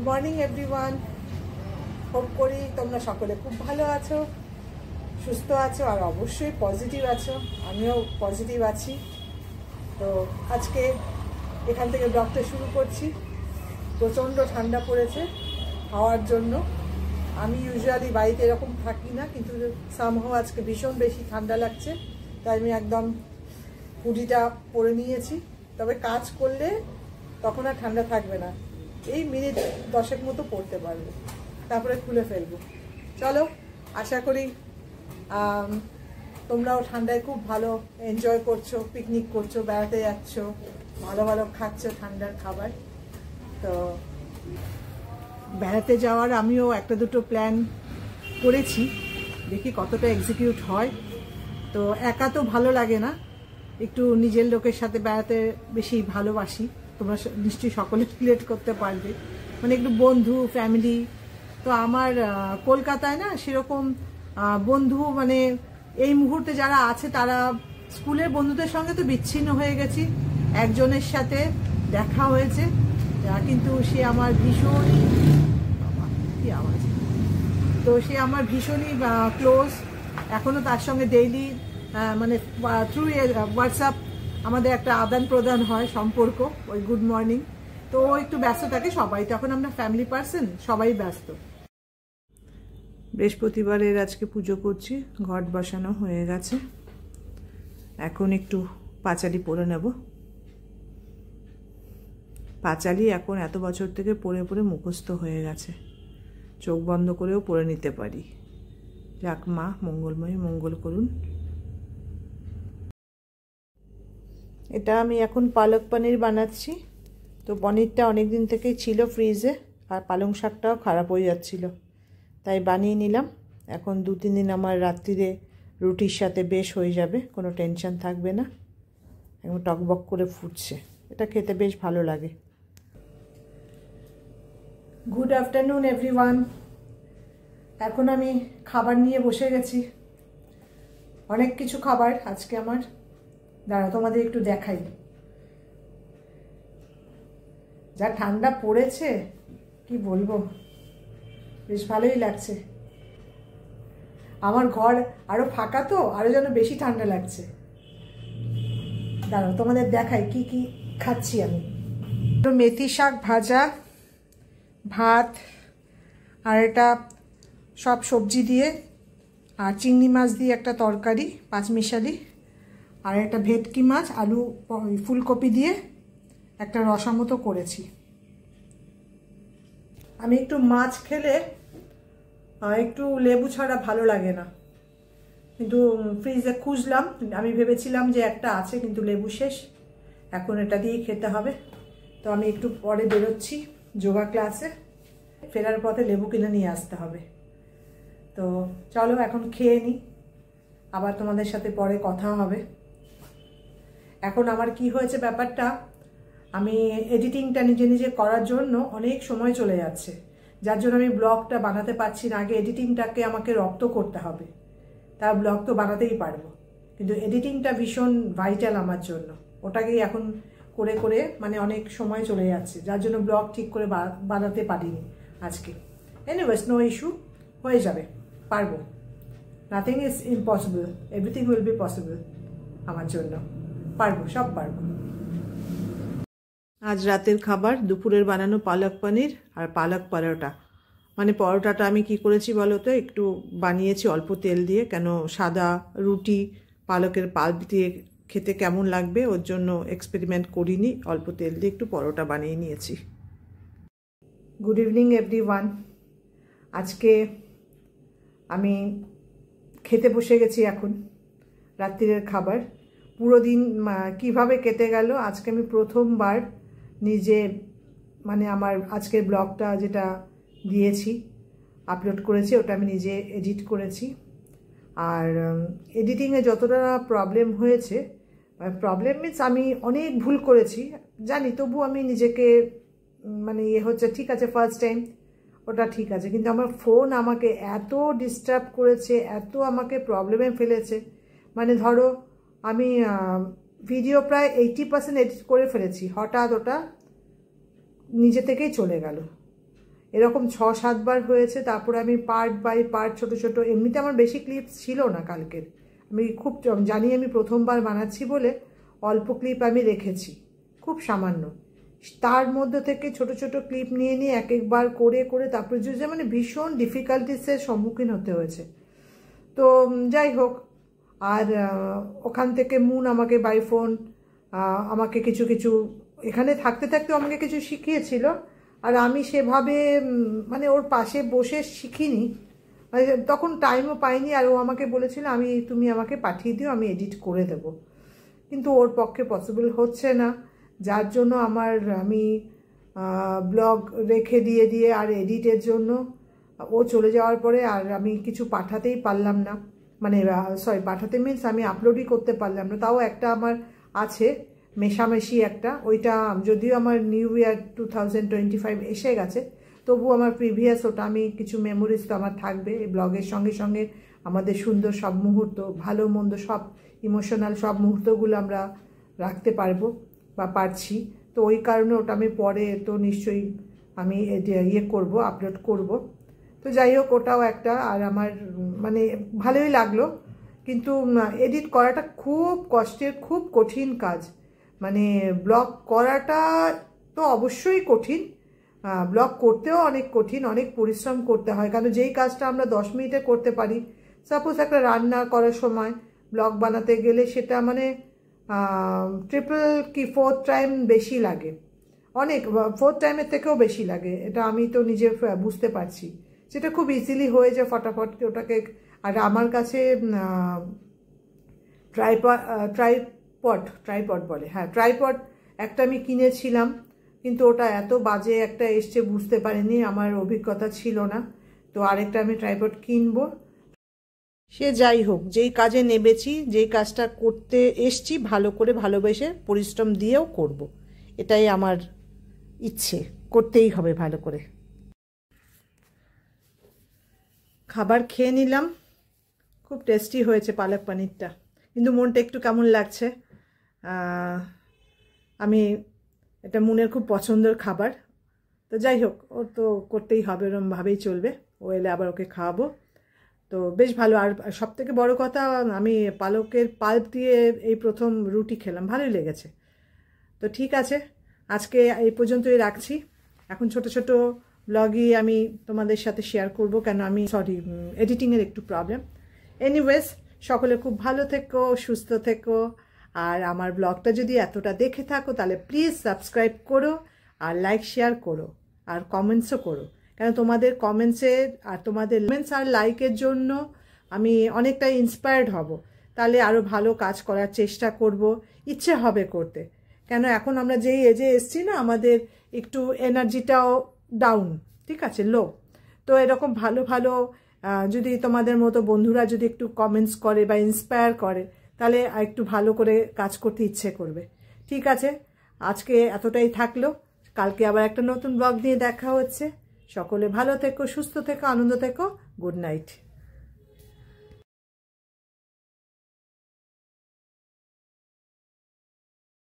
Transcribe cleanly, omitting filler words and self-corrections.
Morning everyone. Hope করি তোমরা সকলে খুব ভালো আছো, সুস্থ আছো আর অবশ্যই পজিটিভ আছো। আমিও পজিটিভ আছি। তো আজকে এখান থেকে ব্লগটা শুরু করছি। প্রচণ্ড ঠান্ডা পড়েছে হাওয়ার জন্য। আমি ইউজুয়ালি বাড়িতে এরকম থাকি না, কিন্তু সামহাও আজকে ভীষণ বেশি ঠান্ডা লাগছে, তাই আমি একদম হুডিটা পরে নিয়েছি। তবে কাজ করলে তখন আর ঠান্ডা থাকবে না, এই মিনিট 10 মতো পড়তে পারবো, তারপরে খুলে ফেলবো। চলো, আশা করি তোমরাও ঠান্ডায় খুব ভালো এনজয় করছো, পিকনিক করছো, বেড়াতে যাচ্ছ, ভালো ভালো খাচ্ছ ঠান্ডার খাবার। তো বেড়াতে যাওয়ার আমিও একটা দুটো প্ল্যান করেছি, দেখি কতটা এক্সিকিউট হয়। তো একা তো ভালো লাগে না, একটু নিজের লোকের সাথে বেড়াতে বেশি ভালোবাসি। তোমরা নিশ্চয়ই সকলে রিলেট করতে পারবে, মানে একটু বন্ধু ফ্যামিলি। তো আমার কলকাতায় না সেরকম বন্ধু, মানে এই মুহূর্তে যারা আছে তারা স্কুলের বন্ধুদের সঙ্গে তো বিচ্ছিন্ন হয়ে গেছি। একজনের সাথে দেখা হয়েছে, কিন্তু সে আমার ভীষণই আওয়াজ, তো সে আমার ভীষণই ক্লোজ। এখনো তার সঙ্গে ডেইলি মানে থ্রু হোয়াটসঅ্যাপ আমাদের একটা আদান প্রদান হয় সম্পর্ক, ওই গুড মর্নিং। তো ও একটু ব্যস্ত থাকে, সবাই তখন আমরা ফ্যামিলি পার্সন, সবাই ব্যস্ত। বৃহস্পতিবারের আজকে পুজো করছি, ঘট বসানো হয়ে গেছে। এখন একটু পাঁচালি পরে নেব। পাঁচালি এখন এত বছর থেকে পরে পরে মুখস্থ হয়ে গেছে, চোখ বন্ধ করেও পড়ে নিতে পারি। যাক, মা মঙ্গলময়ী মঙ্গল করুন। এটা আমি এখন পালক পনির বানাচ্ছি। তো পনিরটা অনেক দিন থেকেই ছিল ফ্রিজে, আর পালং শাকটাও খারাপ হয়ে যাচ্ছিল, তাই বানিয়ে নিলাম। এখন 2-3 দিন আমার রাত্রিরে রুটির সাথে বেশ হয়ে যাবে, কোনো টেনশন থাকবে না। একদম টকবক করে ফুটছে, এটা খেতে বেশ ভালো লাগে। Good afternoon everyone. এখন আমি খাবার নিয়ে বসে গেছি, অনেক কিছু খাবার আজকে আমার। দাঁড়া, তোমাদের একটু দেখাই। যা ঠান্ডা পড়েছে কি বলবো, বেশ ভালোই লাগছে। আমার ঘর আরো ফাঁকা, তো আরো যেন বেশি ঠান্ডা লাগছে। দাঁড়াও তোমাদের দেখাই কি কি খাচ্ছি আমি। মেথি শাক ভাজা, ভাত, আর এটা সব সবজি দিয়ে, আর চিংড়ি মাছ দিয়ে একটা তরকারি পাঁচমিশালি, আর একটা ভেটকি মাছ আলু ফুলকপি দিয়ে একটা রসা মতো করেছি। আমি একটু মাছ খেলে একটু লেবু ছাড়া ভালো লাগে না, কিন্তু ফ্রিজে খুঁজলাম, আমি ভেবেছিলাম যে একটা আছে, কিন্তু লেবু শেষ। এখন এটা দিয়েই খেতে হবে। তো আমি একটু পরে বেরোচ্ছি যোগা ক্লাসে, ফেরার পথে লেবু কিনে নিয়ে আসতে হবে। তো চলো এখন খেয়ে নিই, আবার তোমাদের সাথে পরে কথা হবে। এখন আমার কি হয়েছে ব্যাপারটা, আমি এডিটিংটা নিজে নিজে করার জন্য অনেক সময় চলে যাচ্ছে, যার জন্য আমি ব্লগটা বানাতে পারছি না। আগে এডিটিংটাকে আমাকে রপ্ত করতে হবে, তার ব্লগ তো বানাতেই পারবো, কিন্তু এডিটিংটা ভীষণ ভাইটাল আমার জন্য। ওটাকেই এখন করে করে মানে অনেক সময় চলে যাচ্ছে, যার জন্য ব্লগ ঠিক করে বানাতে পারিনি আজকে। এনিওয়েজ, নো ইস্যু, হয়ে যাবে, পারবো। Nothing is impossible, everything will be possible. আমার জন্য পারবো, সব পারবো। আজ রাতের খাবার দুপুরের বানানো পালক পনির আর পালক পরোটা। মানে পরোটাটা আমি কি করেছি বলো তো, একটু বানিয়েছি অল্প তেল দিয়ে, কেন সাদা রুটি পালকের পাল্প দিয়ে খেতে কেমন লাগবে, ওর জন্য এক্সপেরিমেন্ট করিনি, অল্প তেল দিয়ে একটু পরোটা বানিয়ে নিয়েছি। Good evening everyone. আজকে আমি খেতে বসে গেছি, এখন রাত্রিরের খাবার। পুরো দিন কিভাবে কেটে গেল, আজকে আমি প্রথমবার নিজে মানে আমার আজকের ব্লগটা যেটা দিয়েছি আপলোড করেছি, ওটা আমি নিজে এডিট করেছি। আর এডিটিংয়ে যতটা প্রবলেম হয়েছে, প্রবলেম মিনস আমি অনেক ভুল করেছি জানি, তবু আমি নিজেকে মানে হচ্ছে ঠিক আছে, ফার্স্ট টাইম ওটা ঠিক আছে। কিন্তু আমার ফোন আমাকে এত ডিস্টার্ব করেছে, এত আমাকে প্রবলেমে ফেলেছে। মানে ধরো আমি ভিডিও প্রায় 80% এডিট করে ফেলেছি, হঠাৎ ওটা নিজে থেকেই চলে গেল। এরকম 6-7 বার হয়েছে। তারপরে আমি পার্ট বাই পার্ট ছোট ছোট, এমনিতে আমার বেশি ক্লিপস ছিল না কালকের, আমি খুব জানি আমি প্রথমবার বানাচ্ছি বলে অল্প ক্লিপ আমি রেখেছি, খুব সামান্য। তার মধ্যে থেকে ছোট ছোট ক্লিপ নিয়ে নিয়ে এক একবার করে করে তারপরে যে মানে ভীষণ ডিফিকাল্টিসের সম্মুখীন হতে হয়েছে। তো যাই হোক, আর ওখান থেকে মুন আমাকে বাই ফোন আমাকে কিছু কিছু এখানে থাকতে থাকতেও আমাকে কিছু শিখিয়েছিল, আর আমি সেভাবে মানে ওর পাশে বসে শিখিনি, মানে তখন টাইমও পাইনি। আর ও আমাকে বলেছিল তুমি আমাকে পাঠিয়ে দিও, আমি এডিট করে দেব, কিন্তু ওর পক্ষে পসিবল হচ্ছে না, যার জন্য আমি ব্লগ রেখে দিয়ে আর এডিটের জন্য ও চলে যাওয়ার পরে আর আমি কিছু পাঠাতেই পারলাম না, মানে পাঠাতে মিনস আমি আপলোডই করতে পারলাম না। তাও একটা আমার আছে মেশামেশি একটা, ওইটা যদিও আমার নিউ ইয়ার 2025 এসে গেছে, তবু আমার প্রিভিয়াস ওটা আমি কিছু মেমোরিজ তো আমার থাকবে এই ব্লগের সঙ্গে সঙ্গে। আমাদের সুন্দর সব মুহূর্ত, ভালো মন্দ সব ইমোশনাল সব মুহূর্তগুলো আমরা রাখতে পারবো বা পারছি। তো ওই কারণে ওটা আমি পরে তো নিশ্চয়ই আমি করব, আপলোড করব। তো যাই হোক, ওটাও একটা। আর আমার মানে ভালোই লাগলো, কিন্তু এডিট করাটা খুব কষ্টের, খুব কঠিন কাজ। মানে ব্লগ করাটা তো অবশ্যই কঠিন, ব্লগ করতেও অনেক কঠিন, অনেক পরিশ্রম করতে হয়। কারণ যেই কাজটা আমরা 10 মিনিটে করতে পারি, সাপোজ একটা রান্না করার সময় ব্লগ বানাতে গেলে সেটা মানে ট্রিপল কি 4th টাইম বেশি লাগে, অনেক 4th টাইমের থেকেও বেশি লাগে, এটা আমি তো নিজে বুঝতে পারছি। সেটা খুব ইজিলি হয়ে যায় ফটাফট ওটাকে। আর আমার কাছে ট্রাইপড বলে, হ্যাঁ ট্রাইপড একটা আমি কিনেছিলাম, কিন্তু ওটা এত বাজে একটা এসছে বুঝতে পারিনি, আমার অভিজ্ঞতা ছিল না। তো আরেকটা আমি ট্রাইপড কিনবো। সে যাই হোক, যেই কাজে নেমেছি, যেই কাজটা করতে এসছি, ভালো করে ভালোবেসে পরিশ্রম দিয়েও করব, এটাই আমার ইচ্ছে, করতেই হবে ভালো করে। খাবার খেয়ে নিলাম, খুব টেস্টি হয়েছে পালক পনিরটা, কিন্তু মনটা একটু কেমন লাগছে। আমি এটা মুনের খুব পছন্দের খাবার, তো যাই হোক, ওর তো করতেই হবে, ওরমভাবেই চলবে, ও এলে আবার ওকে খাওয়াবো। তো বেশ ভালো। আর সবথেকে বড় কথা, আমি পালকের পাল্প দিয়ে এই প্রথম রুটি খেলাম, ভালোই লেগেছে। তো ঠিক আছে, আজকে এই পর্যন্তই রাখছি। এখন ছোট ছোট ব্লগই আমি তোমাদের সাথে শেয়ার করব, কেন আমি এডিটিংয়ের একটু প্রবলেম। এনিওয়েজ, সকলে খুব ভালো থেকো, সুস্থ থেকো। আর আমার ব্লগটা যদি এতটা দেখে থাকো তাহলে প্লিজ সাবস্ক্রাইব করো, আর লাইক শেয়ার করো, আর কমেন্টসও করো, কেন তোমাদের কমেন্টসের আর তোমাদের কমেন্টস আর লাইকের জন্য আমি অনেকটা ইন্সপায়ার্ড হব, তাহলে আরও ভালো কাজ করার চেষ্টা করব, ইচ্ছে হবে করতে। কেন এখন আমরা যেই এজে এসছি না, আমাদের একটু এনার্জিটাও ডাউন, ঠিক আছে, লো। তো এরকম ভালো ভালো যদি তোমাদের মতো বন্ধুরা যদি একটু কমেন্টস করে বা ইন্সপায়ার করে, তাহলে একটু ভালো করে কাজ করতে ইচ্ছে করবে। ঠিক আছে, আজকে এতটাই থাকলো, কালকে আবার একটা নতুন ব্লগ নিয়ে দেখা হচ্ছে। সকলে ভালো থেকো, সুস্থ থেকো, আনন্দ থেকো। Good night.